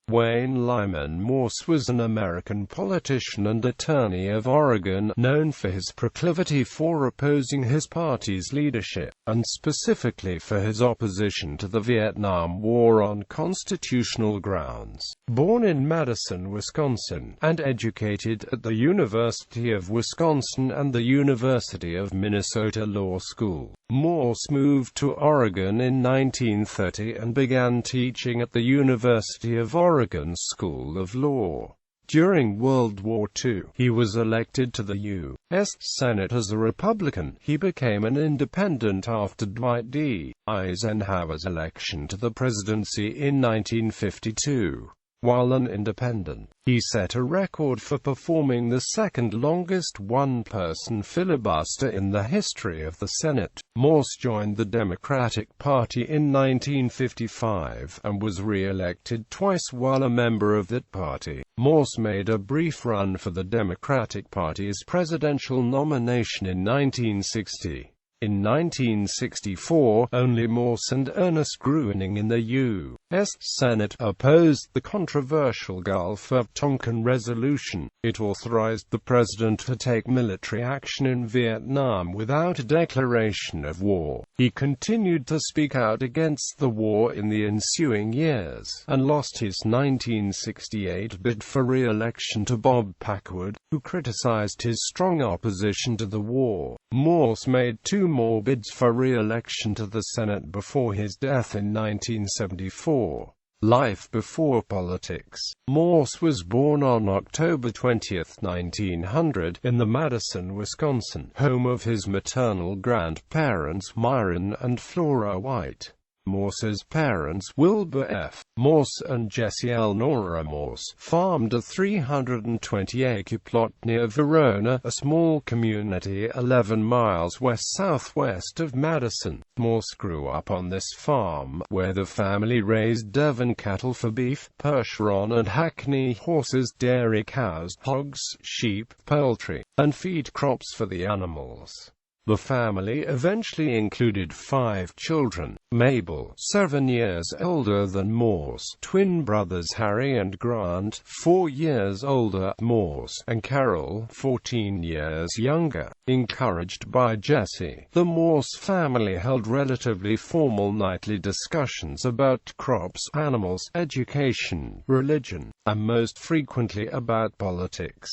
Wayne Lyman Morse was an American politician and attorney of Oregon, known for his proclivity for opposing his party's leadership, and specifically for his opposition to the Vietnam War on constitutional grounds. Born in Madison, Wisconsin, and educated at the University of Wisconsin and the University of Minnesota Law School, Morse moved to Oregon in 1930 and began teaching at the University of Oregon School of Law. During World War II, he was elected to the U.S. Senate as a Republican. He became an independent after Dwight D. Eisenhower's election to the presidency in 1952. While an independent, he set a record for performing the second-longest one-person filibuster in the history of the Senate. Morse joined the Democratic Party in 1955, and was re-elected twice while a member of that party. Morse made a brief run for the Democratic Party's presidential nomination in 1960. In 1964, only Morse and Ernest Gruening in the U.S. Senate opposed the controversial Gulf of Tonkin Resolution. It authorized the president to take military action in Vietnam without a declaration of war. He continued to speak out against the war in the ensuing years, and lost his 1968 bid for re-election to Bob Packwood, who criticized his strong opposition to the war. Morse made two more bids for re-election to the Senate before his death in 1974. Life before politics. Morse was born on October 20, 1900, in the Madison, Wisconsin, home of his maternal grandparents Myron and Flora White. Morse's parents, Wilbur F. Morse and Jessie Eleanor Morse, farmed a 320-acre plot near Verona, a small community 11 miles west-southwest of Madison. Morse grew up on this farm, where the family raised Devon cattle for beef, Percheron and Hackney horses, dairy cows, hogs, sheep, poultry, and feed crops for the animals. The family eventually included 5 children: Mabel, 7 years older than Morse, twin brothers Harry and Grant, 4 years older, Morse, and Carol, 14 years younger. Encouraged by Jessie, the Morse family held relatively formal nightly discussions about crops, animals, education, religion, and most frequently about politics.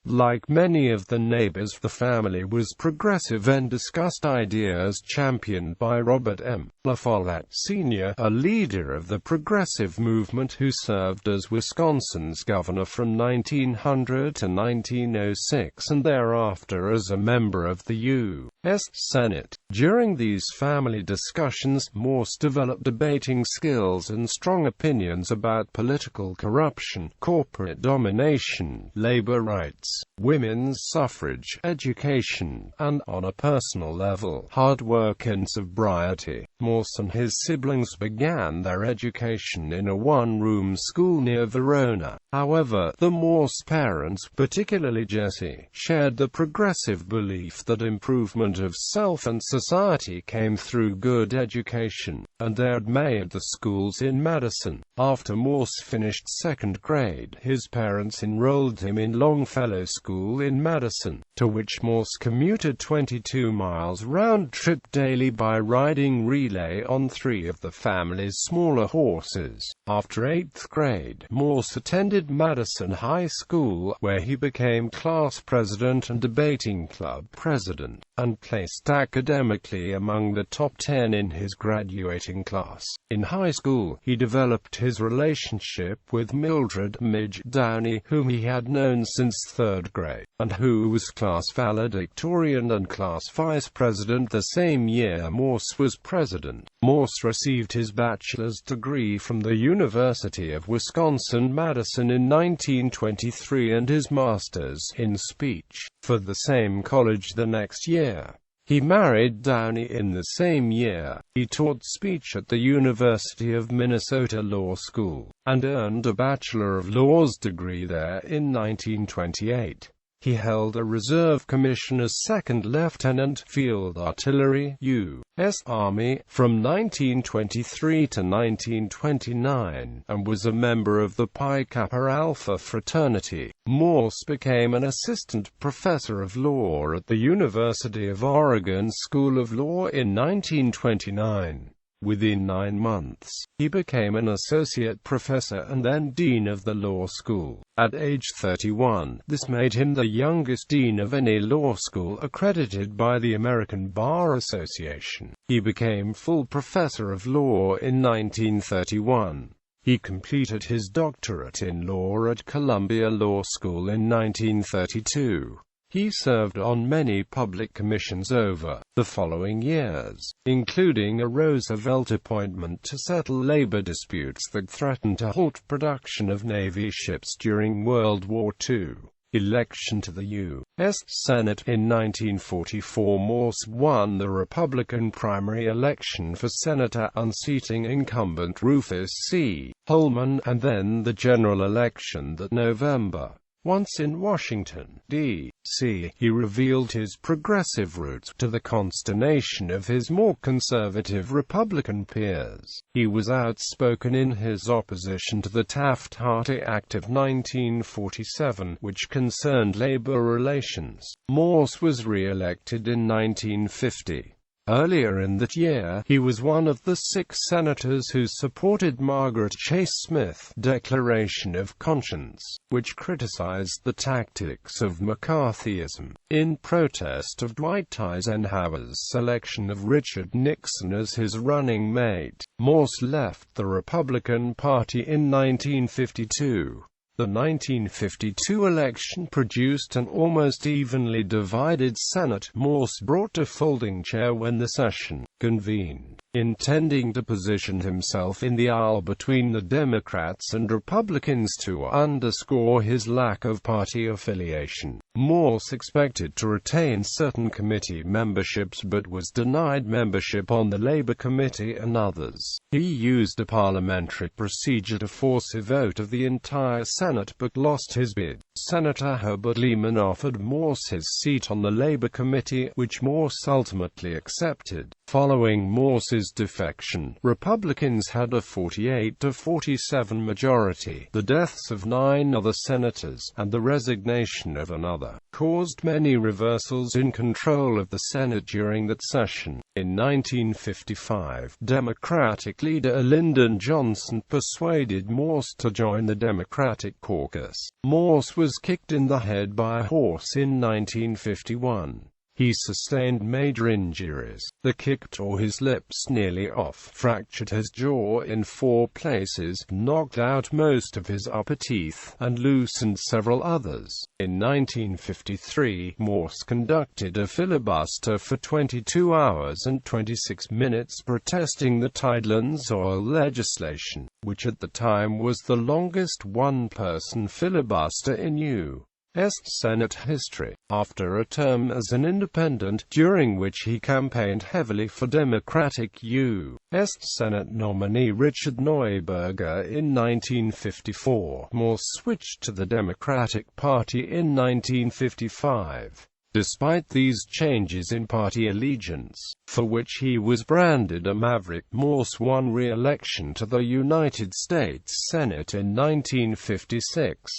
Like many of the neighbors, the family was progressive and discussed ideas championed by Robert M. La Follette Sr., a leader of the progressive movement who served as Wisconsin's governor from 1900 to 1906 and thereafter as a member of the U.S. Senate. During these family discussions, Morse developed debating skills and strong opinions about political corruption, corporate domination, labor rights, women's suffrage, education, and, on a personal level, hard work and sobriety. Morse and his siblings began their education in a one-room school near Verona. However, the Morse parents, particularly Jessie, shared the progressive belief that improvement of self and society came through good education, and they had made the schools in Madison. After Morse finished 2nd grade, his parents enrolled him in Longfellow School in Madison, to which Morse commuted 22 miles round-trip daily by riding relay on 3 of the family's smaller horses. After 8th grade, Morse attended Madison High School, where he became class president and debating club president, and placed academically among the top 10 in his graduating class. In high school, he developed his relationship with Mildred "Midge" Downey, whom he had known since 3rd grade, and who was class valedictorian and class vice president the same year Morse was president. Morse received his bachelor's degree from the University of Wisconsin-Madison in 1923 and his master's in speech for the same college the next year. He married Downey in the same year. He taught speech at the University of Minnesota Law School, and earned a Bachelor of Laws degree there in 1928. He held a reserve commission as second lieutenant, Field Artillery, U.S. Army, from 1923 to 1929, and was a member of the Pi Kappa Alpha fraternity. Morse became an assistant professor of law at the University of Oregon School of Law in 1929. Within 9 months, he became an associate professor and then dean of the law school. At age 31, this made him the youngest dean of any law school accredited by the American Bar Association. He became full professor of law in 1931. He completed his doctorate in law at Columbia Law School in 1932. He served on many public commissions over the following years, including a Roosevelt appointment to settle labor disputes that threatened to halt production of Navy ships during World War II. Election to the U.S. Senate in 1944. Morse won the Republican primary election for senator, unseating incumbent Rufus C. Holman, and then the general election that November. Once in Washington, D.C., he revealed his progressive roots, to the consternation of his more conservative Republican peers. He was outspoken in his opposition to the Taft-Hartley Act of 1947, which concerned labor relations. Morse was re-elected in 1950. Earlier in that year, he was one of the 6 senators who supported Margaret Chase Smith's Declaration of Conscience, which criticized the tactics of McCarthyism. In protest of Dwight Eisenhower's selection of Richard Nixon as his running mate, Morse left the Republican Party in 1952. The 1952 election produced an almost evenly divided Senate. Morse brought a folding chair when the session convened, intending to position himself in the aisle between the Democrats and Republicans to underscore his lack of party affiliation. Morse expected to retain certain committee memberships but was denied membership on the Labor Committee and others. He used a parliamentary procedure to force a vote of the entire Senate but lost his bid. Senator Herbert Lyman offered Morse his seat on the Labor Committee, which Morse ultimately accepted. Following Morse's defection, Republicans had a 48-47 majority. The deaths of 9 other senators, and the resignation of another, caused many reversals in control of the Senate during that session. In 1955, Democratic leader Lyndon Johnson persuaded Morse to join the Democratic caucus. Morse was kicked in the head by a horse in 1951. He sustained major injuries. The kick tore his lips nearly off, fractured his jaw in 4 places, knocked out most of his upper teeth, and loosened several others. In 1953, Morse conducted a filibuster for 22 hours and 26 minutes protesting the Tidelands oil legislation, which at the time was the longest one-person filibuster in U.S. Senate history. After a term as an independent, during which he campaigned heavily for Democratic U.S. Senate nominee Richard Neuberger in 1954, Morse switched to the Democratic Party in 1955. Despite these changes in party allegiance, for which he was branded a maverick, Morse won re-election to the United States Senate in 1956.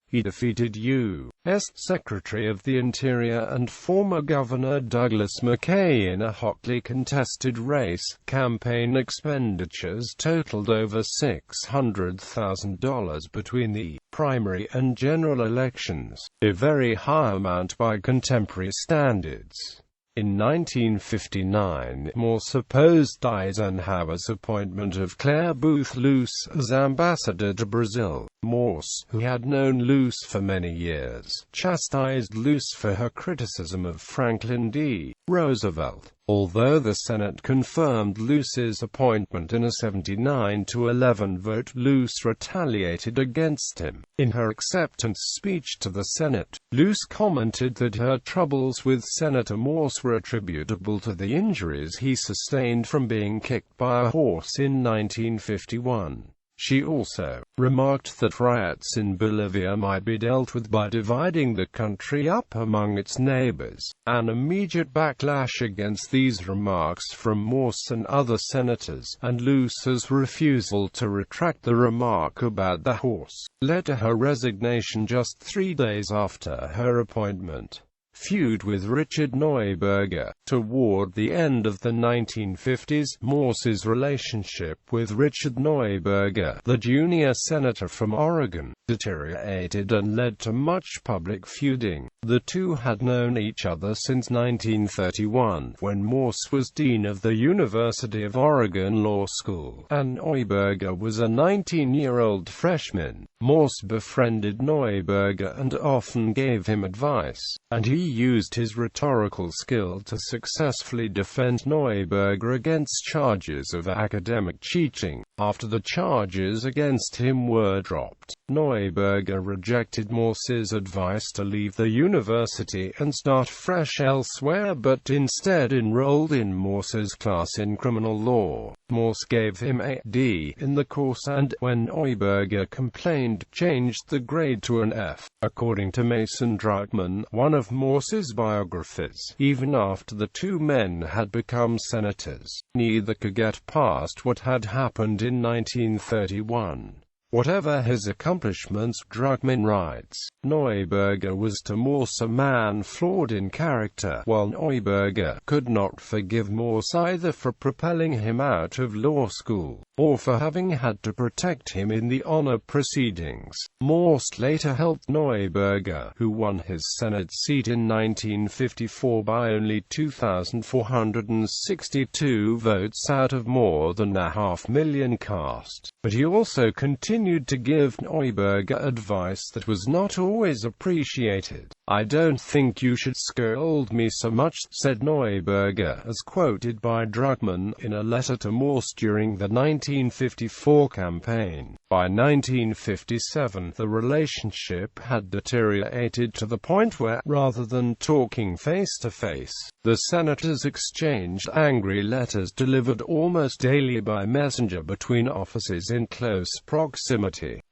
He defeated U.S. Secretary of the Interior and former Governor Douglas McKay in a hotly contested race. Campaign expenditures totaled over $600,000 between the primary and general elections, a very high amount by contemporary standards. In 1959, Morse opposed Eisenhower's appointment of Clare Boothe Luce as ambassador to Brazil. Morse, who had known Luce for many years, chastised Luce for her criticism of Franklin D. Roosevelt. Although the Senate confirmed Luce's appointment in a 79-11 vote, Luce retaliated against him. In her acceptance speech to the Senate, Luce commented that her troubles with Senator Morse were attributable to the injuries he sustained from being kicked by a horse in 1951. She also remarked that riots in Bolivia might be dealt with by dividing the country up among its neighbors. An immediate backlash against these remarks from Morse and other senators, and Luce's refusal to retract the remark about the horse, led to her resignation just 3 days after her appointment. Feud with Richard Neuberger. Toward the end of the 1950s, Morse's relationship with Richard Neuberger, the junior senator from Oregon, deteriorated and led to much public feuding. The two had known each other since 1931, when Morse was dean of the University of Oregon Law School, and Neuberger was a 19-year-old freshman. Morse befriended Neuberger and often gave him advice, and he used his rhetorical skill to successfully defend Neuberger against charges of academic cheating. After the charges against him were dropped, Neuberger rejected Morse's advice to leave the university and start fresh elsewhere, but instead enrolled in Morse's class in criminal law. Morse gave him a D in the course and, when Neuberger complained, changed the grade to an F. According to Mason Druckmann, one of Morse's biographers, even after the two men had become senators, neither could get past what had happened in 1931. Whatever his accomplishments, Druckmann writes, Neuberger was to Morse a man flawed in character, while Neuberger could not forgive Morse either for propelling him out of law school, or for having had to protect him in the honor proceedings. Morse later helped Neuberger, who won his Senate seat in 1954 by only 2,462 votes out of more than 500,000 cast. But he also continued to give Neuberger advice that was not always appreciated. "I don't think you should scold me so much," said Neuberger, as quoted by Druckmann in a letter to Morse during the 1954 campaign. By 1957, the relationship had deteriorated to the point where, rather than talking face-to-face, the senators exchanged angry letters delivered almost daily by messenger between offices in close proximity.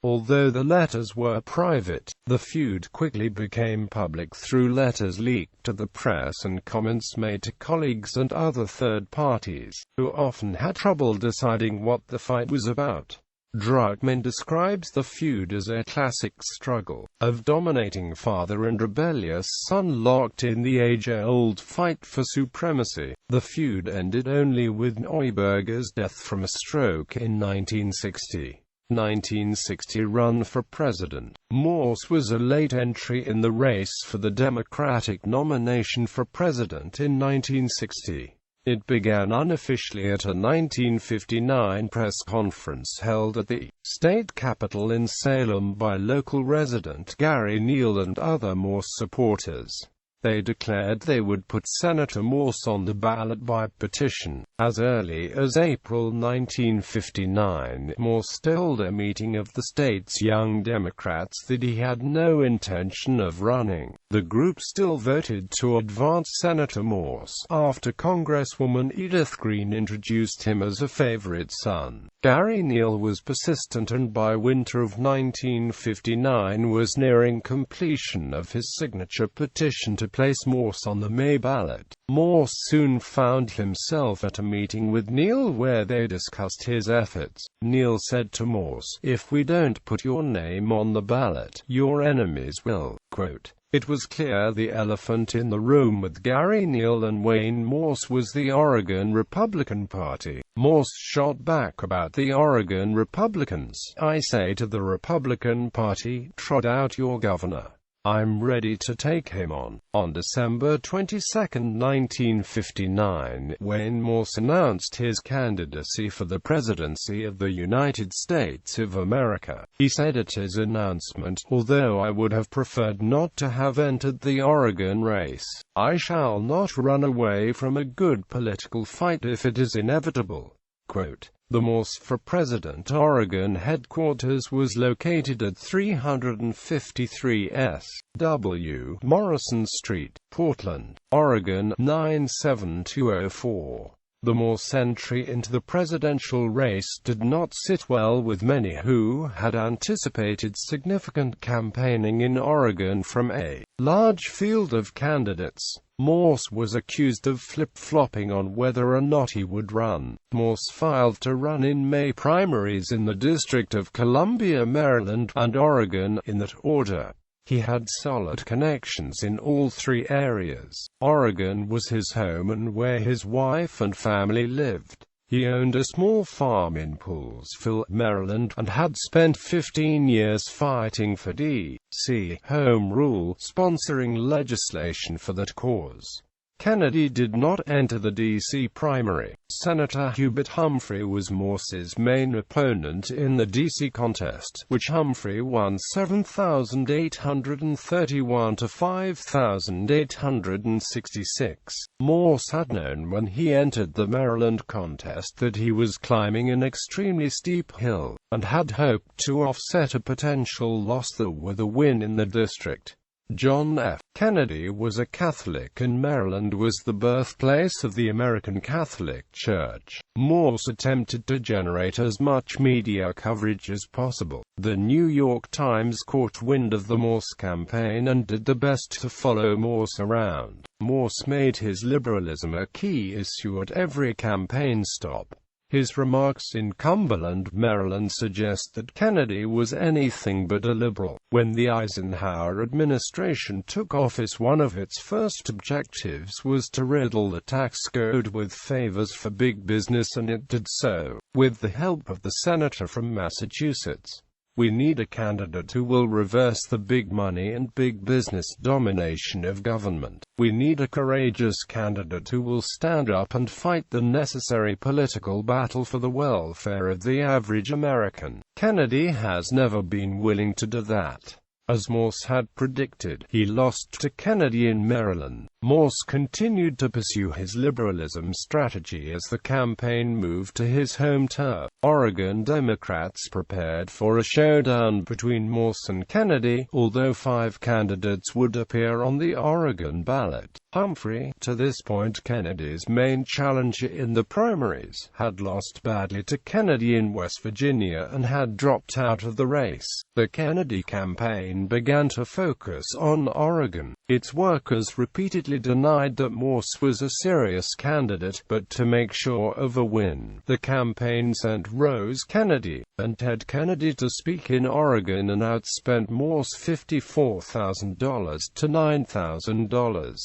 Although the letters were private, the feud quickly became public through letters leaked to the press and comments made to colleagues and other third parties, who often had trouble deciding what the fight was about. Druckmann describes the feud as a classic struggle of dominating father and rebellious son locked in the age-old fight for supremacy. The feud ended only with Neuberger's death from a stroke in 1960. 1960 run for president. Morse was a late entry in the race for the Democratic nomination for president in 1960. It began unofficially at a 1959 press conference held at the state capitol in Salem by local resident Gary Neal and other Morse supporters. They declared they would put Senator Morse on the ballot by petition. As early as April 1959, Morse told a meeting of the state's Young Democrats that he had no intention of running. The group still voted to advance Senator Morse, after Congresswoman Edith Green introduced him as a favorite son. Gary Neal was persistent and by winter of 1959 was nearing completion of his signature petition to place Morse on the May ballot. Morse soon found himself at a meeting with Neal where they discussed his efforts. Neal said to Morse, "If we don't put your name on the ballot, your enemies will." Quote, "It was clear the elephant in the room with Gary Neal and Wayne Morse was the Oregon Republican Party." Morse shot back about the Oregon Republicans. "I say to the Republican Party, trot out your governor. I'm ready to take him on." On December 22, 1959, Wayne Morse announced his candidacy for the presidency of the United States of America. He said at his announcement, "Although I would have preferred not to have entered the Oregon race, I shall not run away from a good political fight if it is inevitable." Quote, "The Morse for President Oregon headquarters was located at 353 S.W. Morrison Street, Portland, Oregon 97204. The Morse entry into the presidential race did not sit well with many who had anticipated significant campaigning in Oregon from a large field of candidates. Morse was accused of flip-flopping on whether or not he would run. Morse filed to run in May primaries in the District of Columbia, Maryland, and Oregon, in that order. He had solid connections in all three areas. Oregon was his home and where his wife and family lived. He owned a small farm in Poolesville, Maryland, and had spent 15 years fighting for D.C. home rule, sponsoring legislation for that cause. Kennedy did not enter the D.C. primary. Senator Hubert Humphrey was Morse's main opponent in the D.C. contest, which Humphrey won 7,831 to 5,866. Morse had known when he entered the Maryland contest that he was climbing an extremely steep hill, and had hoped to offset a potential loss with a win in the district. John F. Kennedy was a Catholic, and Maryland was the birthplace of the American Catholic Church. Morse attempted to generate as much media coverage as possible. The New York Times caught wind of the Morse campaign and did their best to follow Morse around. Morse made his liberalism a key issue at every campaign stop. His remarks in Cumberland, Maryland suggest that Kennedy was anything but a liberal. When the Eisenhower administration took office, one of its first objectives was to riddle the tax code with favors for big business, and it did so, with the help of the senator from Massachusetts. We need a candidate who will reverse the big money and big business domination of government. We need a courageous candidate who will stand up and fight the necessary political battle for the welfare of the average American. Kennedy has never been willing to do that. As Morse had predicted, he lost to Kennedy in Maryland. Morse continued to pursue his liberalism strategy as the campaign moved to his home turf. Oregon Democrats prepared for a showdown between Morse and Kennedy, although 5 candidates would appear on the Oregon ballot. Humphrey, to this point Kennedy's main challenger in the primaries, had lost badly to Kennedy in West Virginia and had dropped out of the race. The Kennedy campaign began to focus on Oregon. Its workers repeatedly denied that Morse was a serious candidate, but to make sure of a win, the campaign sent Rose Kennedy and Ted Kennedy to speak in Oregon and outspent Morse $54,000 to $9,000.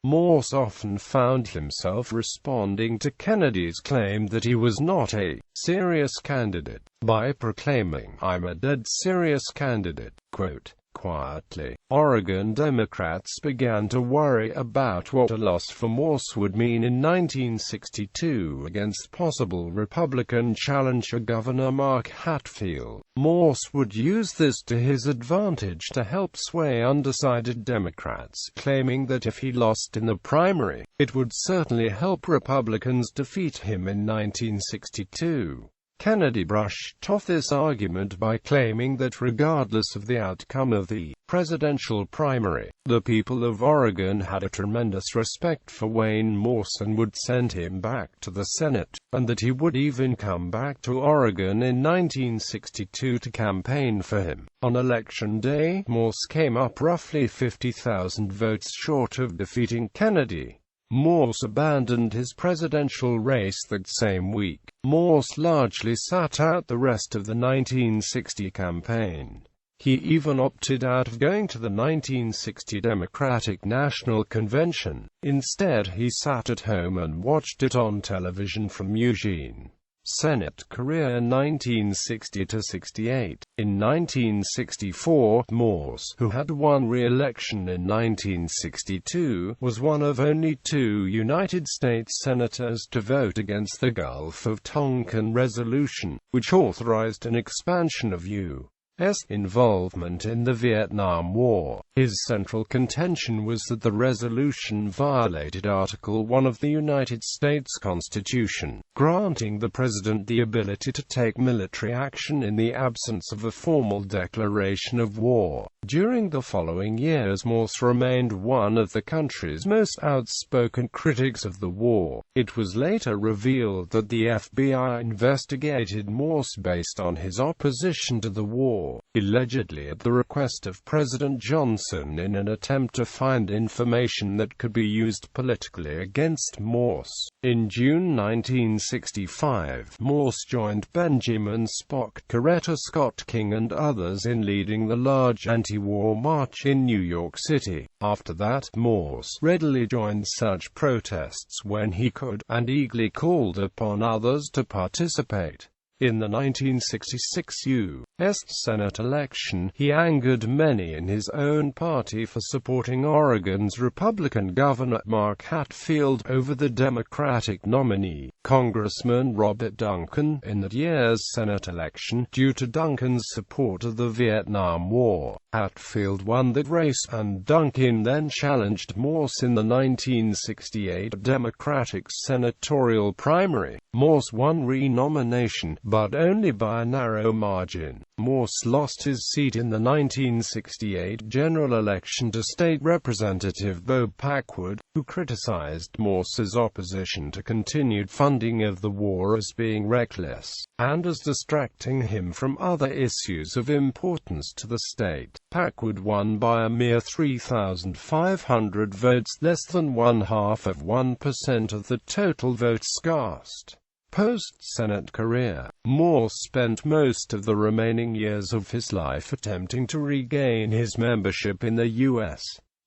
Morse often found himself responding to Kennedy's claim that he was not a serious candidate by proclaiming, "I'm a dead serious candidate." Quote, quietly. Oregon Democrats began to worry about what a loss for Morse would mean in 1962 against possible Republican challenger Governor Mark Hatfield. Morse would use this to his advantage to help sway undecided Democrats, claiming that if he lost in the primary, it would certainly help Republicans defeat him in 1962. Kennedy brushed off this argument by claiming that regardless of the outcome of the presidential primary, the people of Oregon had a tremendous respect for Wayne Morse and would send him back to the Senate, and that he would even come back to Oregon in 1962 to campaign for him. On Election Day, Morse came up roughly 50,000 votes short of defeating Kennedy. Morse abandoned his presidential race that same week. Morse largely sat out the rest of the 1960 campaign. He even opted out of going to the 1960 Democratic National Convention. Instead, he sat at home and watched it on television from Eugene. Senate career 1960–68. In 1964, Morse, who had won re-election in 1962, was one of only 2 United States senators to vote against the Gulf of Tonkin Resolution, which authorized an expansion of U.S. involvement in the Vietnam War. His central contention was that the resolution violated Article 1 of the United States Constitution, granting the President the ability to take military action in the absence of a formal declaration of war. During the following years, Morse remained one of the country's most outspoken critics of the war. It was later revealed that the FBI investigated Morse based on his opposition to the war, allegedly at the request of President Johnson in an attempt to find information that could be used politically against Morse. In June 1965, Morse joined Benjamin Spock, Coretta Scott King and others in leading the large anti-war march in New York City. After that, Morse readily joined such protests when he could, and eagerly called upon others to participate. In the 1966 U.S. Senate election, he angered many in his own party for supporting Oregon's Republican Governor Mark Hatfield over the Democratic nominee, Congressman Robert Duncan, in that year's Senate election. Due to Duncan's support of the Vietnam War, Hatfield won that race, and Duncan then challenged Morse in the 1968 Democratic senatorial primary. Morse won re-nomination, but only by a narrow margin. Morse lost his seat in the 1968 general election to State Representative Bob Packwood, who criticized Morse's opposition to continued funding of the war as being reckless, and as distracting him from other issues of importance to the state. Packwood won by a mere 3,500 votes, less than 0.5% of the total votes cast. Post-Senate career, Morse spent most of the remaining years of his life attempting to regain his membership in the U.S.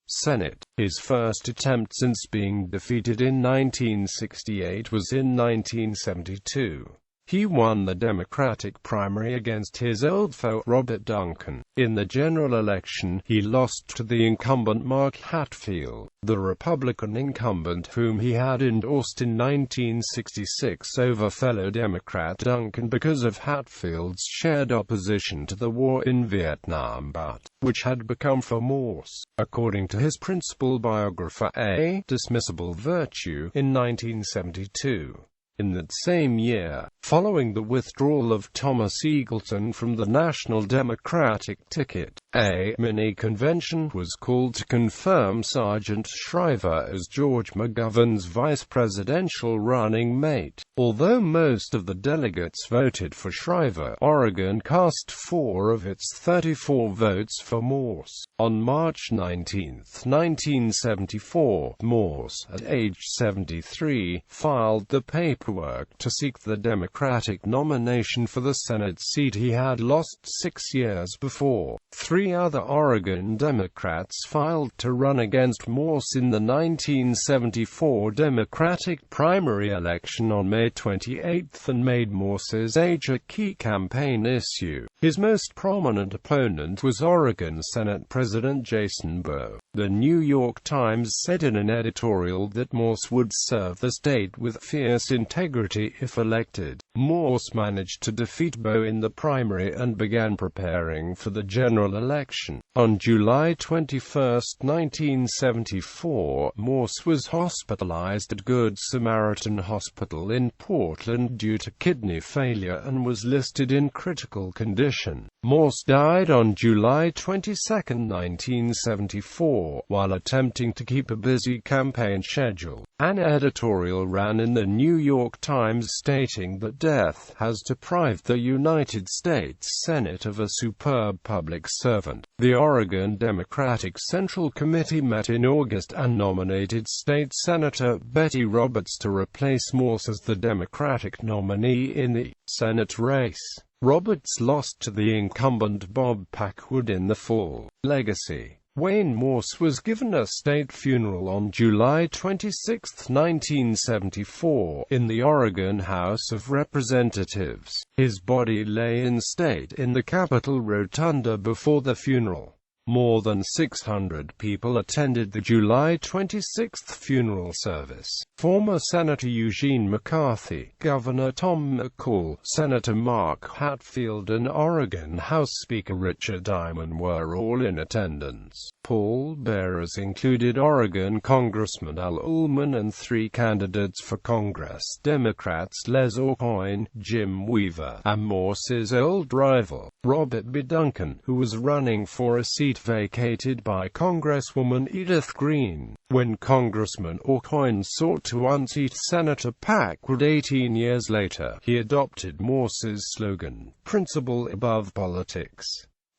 Senate. His first attempt since being defeated in 1968 was in 1972. He won the Democratic primary against his old foe, Robert Duncan. In the general election, he lost to the incumbent Mark Hatfield, the Republican incumbent whom he had endorsed in 1966 over fellow Democrat Duncan because of Hatfield's shared opposition to the war in Vietnam, but which had become for Morse, according to his principal biographer, a dismissible virtue in 1972. In that same year, following the withdrawal of Thomas Eagleton from the National Democratic ticket, a mini-convention was called to confirm Sergeant Shriver as George McGovern's vice-presidential running mate. Although most of the delegates voted for Shriver, Oregon cast 4 of its 34 votes for Morse. On March 19, 1974, Morse, at age 73, filed the paperwork to seek the Democratic nomination for the Senate seat he had lost 6 years before. 3 other Oregon Democrats filed to run against Morse in the 1974 Democratic primary election on May 28 and made Morse's age a key campaign issue. His most prominent opponent was Oregon Senate President Jason Bowe. The New York Times said in an editorial that Morse would serve the state with fierce integrity if elected. Morse managed to defeat Bowe in the primary and began preparing for the general election. On July 21, 1974, Morse was hospitalized at Good Samaritan Hospital in Portland due to kidney failure and was listed in critical condition. Morse died on July 22, 1974, while attempting to keep a busy campaign schedule. An editorial ran in the New York Times stating that death has deprived the United States Senate of a superb public servant. The Oregon Democratic Central Committee met in August and nominated State Senator Betty Roberts to replace Morse as the Democratic nominee in the Senate race. Roberts lost to the incumbent Bob Packwood in the fall. Legacy. Wayne Morse was given a state funeral on July 26, 1974, in the Oregon House of Representatives. His body lay in state in the Capitol Rotunda before the funeral. More than 600 people attended the July 26 funeral service. Former Senator Eugene McCarthy, Governor Tom McCall, Senator Mark Hatfield and Oregon House Speaker Richard Diamond were all in attendance. Pallbearers included Oregon Congressman Al Ullman and 3 candidates for Congress, Democrats Les Aucoin, Jim Weaver, and Morse's old rival, Robert B. Duncan, who was running for a seat seat vacated by Congresswoman Edith Green. When Congressman Aucoin sought to unseat Senator Packwood 18 years later, he adopted Morse's slogan, "Principle above politics."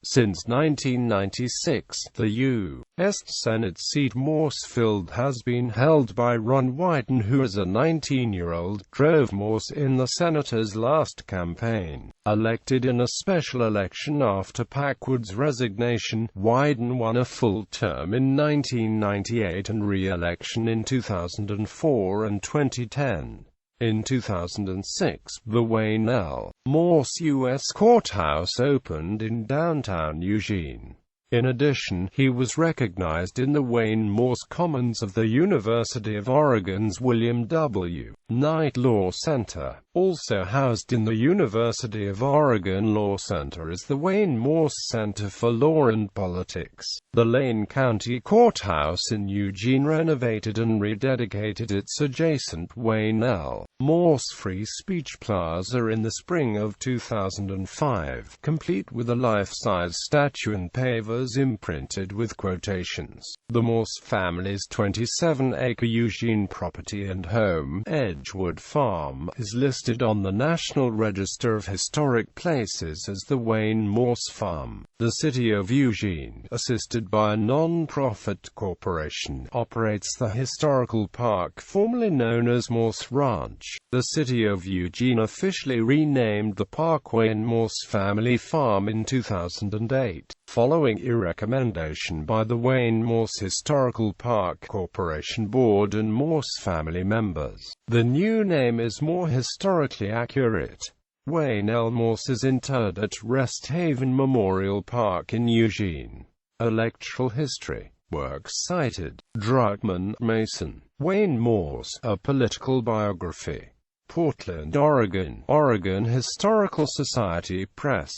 Since 1996, the U.S. Senate seat Morse filled has been held by Ron Wyden, who as a 19-year-old drove Morse in the senator's last campaign. Elected in a special election after Packwood's resignation, Wyden won a full term in 1998 and re-election in 2004 and 2010. In 2006, the Wayne L. Morse U.S. Courthouse opened in downtown Eugene. In addition, he was recognized in the Wayne Morse Commons of the University of Oregon's William W. Knight Law Center. Also housed in the University of Oregon Law Center is the Wayne Morse Center for Law and Politics. The Lane County Courthouse in Eugene renovated and rededicated its adjacent Wayne L. Morse Free Speech Plaza in the spring of 2005, complete with a life-size statue and pavers imprinted with quotations. The Morse family's 27-acre Eugene property and home, Edgewood Farm, is listed on the National Register of Historic Places as the Wayne Morse Farm. The City of Eugene, assisted by a non-profit corporation, operates the historical park formerly known as Morse Ranch. The City of Eugene officially renamed the park Wayne Morse Family Farm in 2008, following a recommendation by the Wayne Morse Historical Park Corporation Board and Morse family members. The new name is more historically accurate. Wayne L. Morse is interred at Rest Haven Memorial Park in Eugene. Electoral history. Works cited: Druckmann, Mason. Wayne Morse, A Political Biography. Portland, Oregon. Oregon Historical Society Press.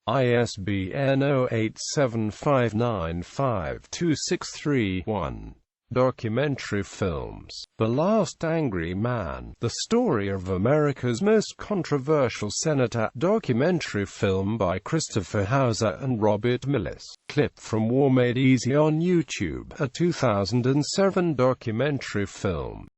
ISBN 0875952631. Documentary films. The Last Angry Man, the story of America's most controversial senator. Documentary film by Christopher Hauser and Robert Millis. Clip from War Made Easy on YouTube, a 2007 documentary film.